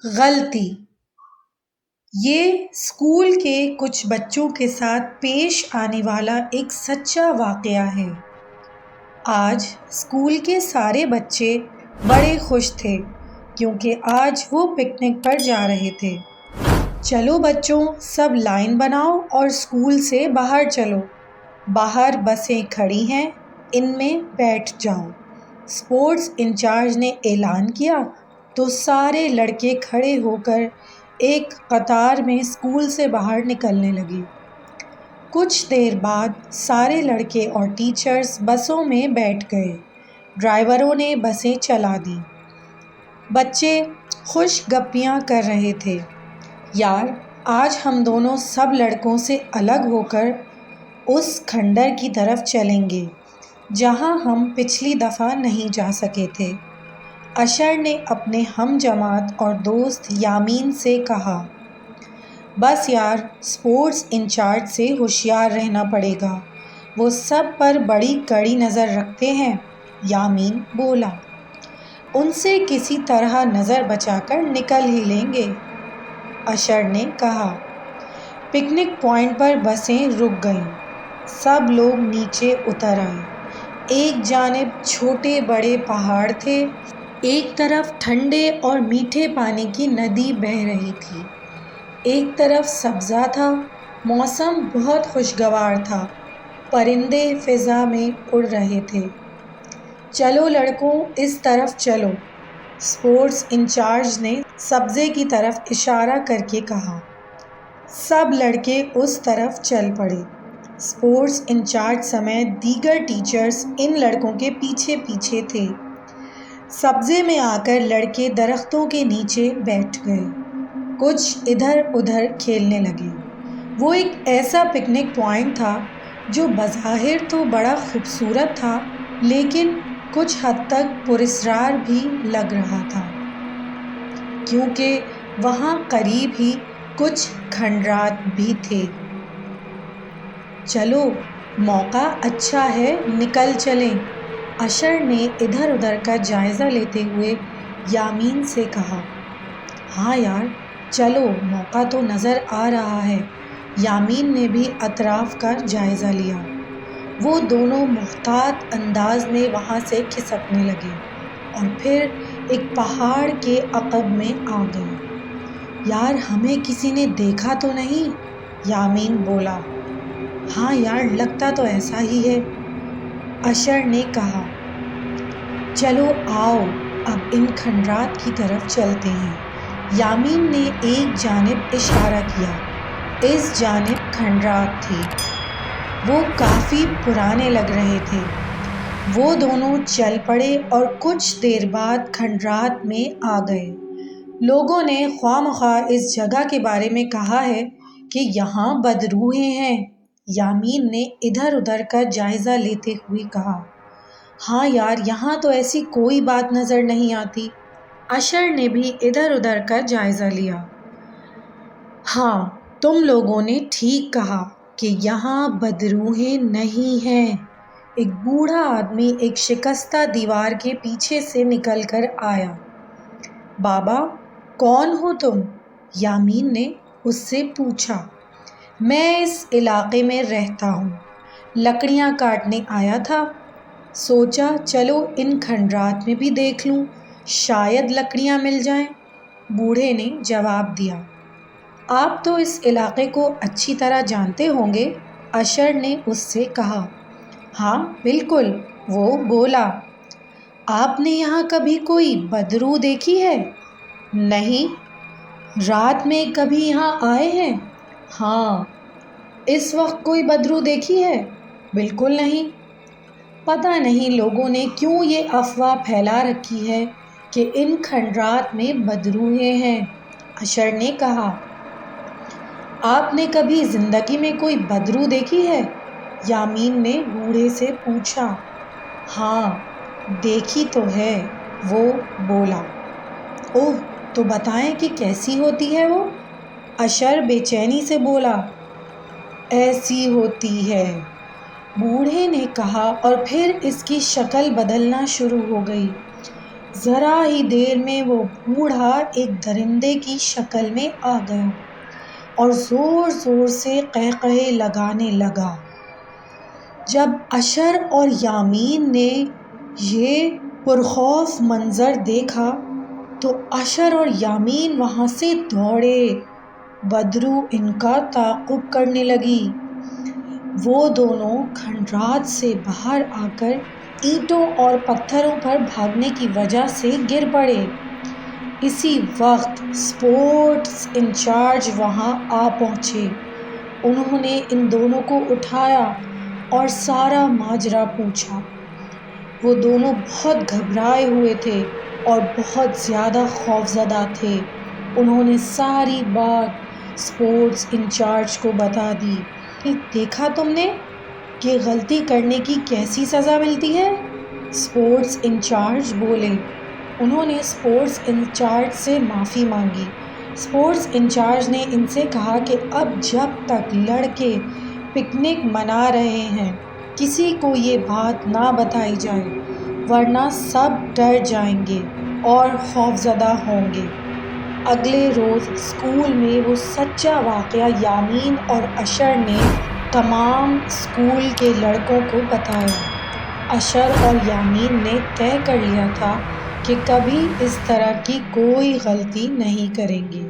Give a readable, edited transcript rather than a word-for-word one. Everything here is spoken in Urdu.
غلطی۔ یہ اسکول کے کچھ بچوں کے ساتھ پیش آنے والا ایک سچا واقعہ ہے۔ آج اسکول کے سارے بچے بڑے خوش تھے کیونکہ آج وہ پکنک پر جا رہے تھے۔ چلو بچوں، سب لائن بناؤ اور اسکول سے باہر چلو۔ باہر بسیں کھڑی ہیں، ان میں بیٹھ جاؤ۔ اسپورٹس انچارج نے اعلان کیا تو سارے لڑکے کھڑے ہو کر ایک قطار میں اسکول سے باہر نکلنے لگے۔ کچھ دیر بعد سارے لڑکے اور ٹیچرز بسوں میں بیٹھ گئے۔ ڈرائیوروں نے بسیں چلا دیں۔ بچے خوش گپیاں کر رہے تھے۔ یار، آج ہم دونوں سب لڑکوں سے الگ ہو کر اس کھنڈر کی طرف چلیں گے جہاں ہم پچھلی دفعہ نہیں جا سکے تھے، اشر نے اپنے ہم جماعت اور دوست یامین سے کہا۔ بس یار، اسپورٹس انچارج سے ہوشیار رہنا پڑے گا، وہ سب پر بڑی کڑی نظر رکھتے ہیں، یامین بولا۔ ان سے کسی طرح نظر بچا کر نکل ہی لیں گے، اشر نے کہا۔ پکنک پوائنٹ پر بسیں رک گئیں۔ سب لوگ نیچے اتر آئے۔ ایک جانب چھوٹے بڑے پہاڑ تھے، ایک طرف ٹھنڈے اور میٹھے پانی کی ندی بہہ رہی تھی، ایک طرف سبزہ تھا۔ موسم بہت خوشگوار تھا، پرندے فضا میں اڑ رہے تھے۔ چلو لڑکوں، اس طرف چلو، اسپورٹس انچارج نے سبزے کی طرف اشارہ کر کے کہا۔ سب لڑکے اس طرف چل پڑے۔ اسپورٹس انچارج سمیت دیگر ٹیچرز ان لڑکوں کے پیچھے پیچھے تھے۔ سبزے میں آ کر لڑکے درختوں کے نیچے بیٹھ گئے، کچھ ادھر ادھر کھیلنے لگے۔ وہ ایک ایسا پکنک پوائنٹ تھا جو بظاہر تو بڑا خوبصورت تھا لیکن کچھ حد تک پراسرار بھی لگ رہا تھا کیونکہ وہاں قریب ہی کچھ کھنڈرات بھی تھے۔ چلو، موقع اچھا ہے، نکل چلیں، اشر نے ادھر ادھر کا جائزہ لیتے ہوئے یامین سے کہا۔ ہاں یار، چلو، موقع تو نظر آ رہا ہے، یامین نے بھی اطراف کا جائزہ لیا۔ وہ دونوں محتاط انداز میں وہاں سے کھسکنے لگے اور پھر ایک پہاڑ کے عقب میں آ گئے۔ یار، ہمیں کسی نے دیکھا تو نہیں؟ یامین بولا۔ ہاں یار، لگتا تو ایسا ہی ہے، اشر نے کہا۔ چلو آؤ، اب ان کھنڈرات کی طرف چلتے ہیں، یامین نے ایک جانب اشارہ کیا۔ اس جانب کھنڈرات تھے، وہ کافی پرانے لگ رہے تھے۔ وہ دونوں چل پڑے اور کچھ دیر بعد کھنڈرات میں آ گئے۔ لوگوں نے خواہ مخواہ اس جگہ کے بارے میں کہا ہے کہ یہاں بدروحیں ہیں، یامین نے ادھر ادھر کا جائزہ لیتے ہوئے کہا۔ ہاں یار، یہاں تو ایسی کوئی بات نظر نہیں آتی، اشر نے بھی ادھر ادھر کا جائزہ لیا۔ ہاں، تم لوگوں نے ٹھیک کہا کہ یہاں بدروحیں نہیں ہیں، ایک بوڑھا آدمی ایک شکستہ دیوار کے پیچھے سے نکل کر آیا۔ بابا، کون ہو تم؟ یامین نے اس سے پوچھا۔ میں اس علاقے میں رہتا ہوں، لکڑیاں کاٹنے آیا تھا، سوچا چلو ان کھنڈرات میں بھی دیکھ لوں، شاید لکڑیاں مل جائیں، بوڑھے نے جواب دیا۔ آپ تو اس علاقے کو اچھی طرح جانتے ہوں گے، اشر نے اس سے کہا۔ ہاں بالکل، وہ بولا۔ آپ نے یہاں کبھی کوئی بدروح دیکھی ہے؟ نہیں۔ رات میں کبھی یہاں آئے ہیں؟ ہاں۔ اس وقت کوئی بدروح دیکھی ہے؟ بالکل نہیں۔ پتہ نہیں لوگوں نے کیوں یہ افواہ پھیلا رکھی ہے کہ ان کھنڈرات میں بدروحیں ہیں، اشر نے کہا۔ آپ نے کبھی زندگی میں کوئی بدروح دیکھی ہے؟ یامین نے بوڑھے سے پوچھا۔ ہاں، دیکھی تو ہے، وہ بولا۔ اوہ، تو بتائیں کہ کیسی ہوتی ہے وہ؟ اشر بے چینی سے بولا۔ ایسی ہوتی ہے، بوڑھے نے کہا اور پھر اس کی شکل بدلنا شروع ہو گئی۔ ذرا ہی دیر میں وہ بوڑھا ایک درندے کی شکل میں آ گیا اور زور زور سے قہقہے لگانے لگا۔ جب اشر اور یامین نے یہ پرخوف منظر دیکھا تو اشر اور یامین وہاں سے دوڑے۔ بدرو ان کا تعاقب کرنے لگی۔ وہ دونوں کھنڈرات سے باہر آ کر اینٹوں اور پتھروں پر بھاگنے کی وجہ سے گر پڑے۔ اسی وقت اسپورٹس انچارج وہاں آ پہنچے۔ انہوں نے ان دونوں کو اٹھایا اور سارا ماجرا پوچھا۔ وہ دونوں بہت گھبرائے ہوئے تھے اور بہت زیادہ خوفزدہ تھے۔ انہوں نے ساری بات اسپورٹس انچارج کو بتا دی۔ دیکھا تم نے کہ غلطی کرنے کی کیسی سزا ملتی ہے؟ اسپورٹس انچارج بولے۔ انہوں نے اسپورٹس انچارج سے معافی مانگی۔ اسپورٹس انچارج نے ان سے کہا کہ اب جب تک لڑکے پکنک منا رہے ہیں کسی کو یہ بات نہ بتائی جائے ورنہ سب ڈر جائیں گے اور خوفزدہ ہوں گے۔ اگلے روز اسکول میں وہ سچا واقعہ یامین اور اشر نے تمام اسکول کے لڑکوں کو بتایا۔ اشر اور یامین نے طے کر لیا تھا کہ کبھی اس طرح کی کوئی غلطی نہیں کریں گے۔